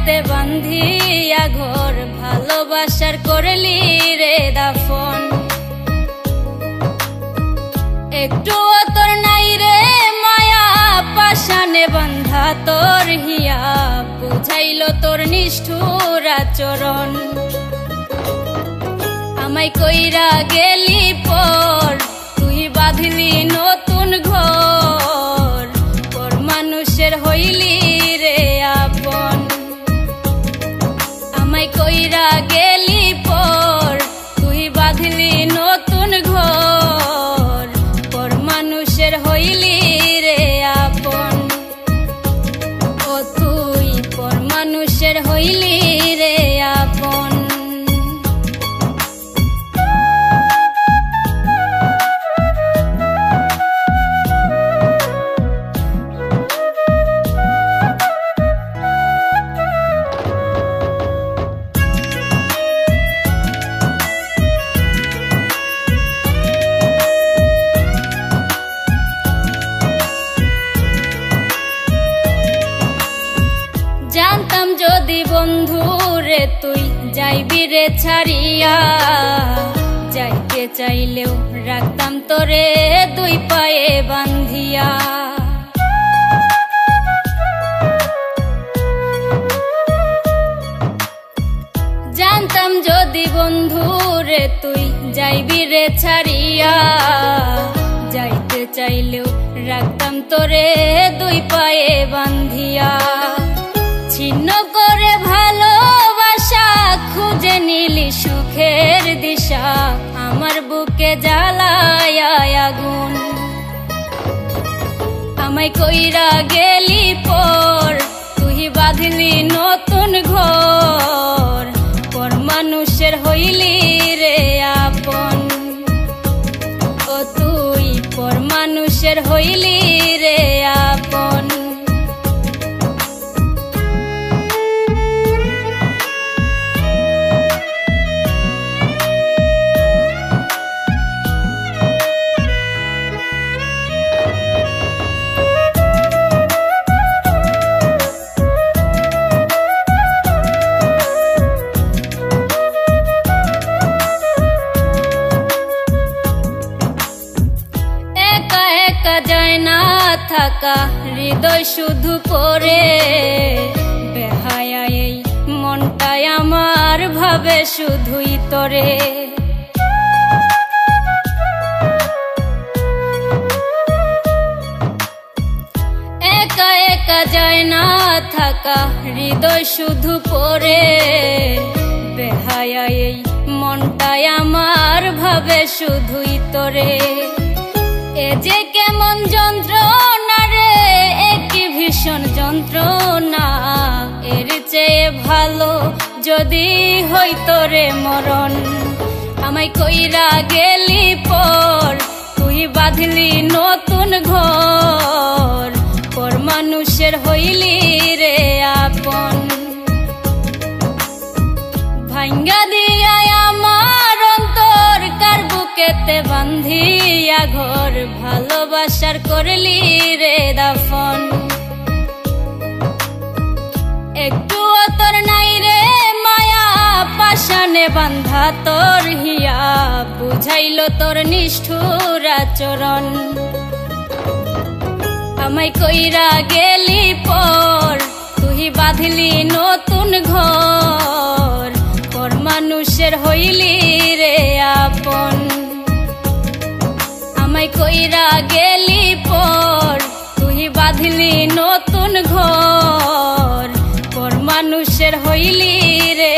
বুকেতে বান্ধিয়া ঘর ভালোবাসার করলি রে দাফন। একটু তোর নাই রে মায়া পাশানে বান্ধা তোর হিয়া বুঝাইল তোর নিষ্ঠুর আচরণ। আমায় কইরা গেলি পর তুই বাঁধলি নতুন ঘর পর মানুষের হইলি রে আপন। আমায় কইরা গেলি পর তুই বাঁধলি নতুন ঘর পর মানুষের হইলি রে আপন। ও তুই পর মানুষের হইলি রে আপন। জানতাম যদি বন্ধু রে তুই যাইবি রে ছাড়িয়া, যাইতে চাইলেও রাখতাম তোরে দুই পায়ে বান্ধিয়া। জানতাম যদি বন্ধু রে তুই যাইবি রে ছাড়িয়া, যাইতে চাইলেও রাখতাম তোরে দুই পায়ে বান্ধিয়া। ছিন্ন করে ভালোবাসা খুঁজে নিলি সুখের দিশা, আমার বুকে জ্বালায় আগুন। আমায় কইরা গেলি পর তুই বাঁধলি নতুন ঘর পর মানুষের হইলি রে আপন। ও তুই পর মানুষের হইলি রে আপন। যায় না থাকা হৃদয় শুধু পড়ে বেহায়া এই মনটাই আমার ভাবে শুধুই তোরে। একা একা যায় না থাকা হৃদয় শুধু পড়ে বেহায়া এই মনটাই আমার ভাবে শুধুই তোরে। এ যে কেমন যন্ত্রণা রে একটি ভীষণ যন্ত্রণা, এর চেয়ে ভালো যদি হইতো রে মরণ। আমায় কইরা গেলি পর তুই বাঁধলি নতুন ঘর পর মানুষের হইলি রে আপন। ভাঙ্গা দিয়া আমার অন্তর কার বুকেতে বান্ধিয়া ঘর ভালোবাসার করলি রে দাফন। একটু তোর নাই রে মায়া পাশানে বান্ধা তোর হিয়া বুঝাইল তোর নিষ্ঠুর আচরণ। আমায় কইরা গেলি পর তুই বাঁধলি নতুন ঘর পর মানুষের হইলি রে আপন। আমায় কইরা গেলি পর তুই বাঁধলি নতুন ঘর পর মানুষের হইলি রে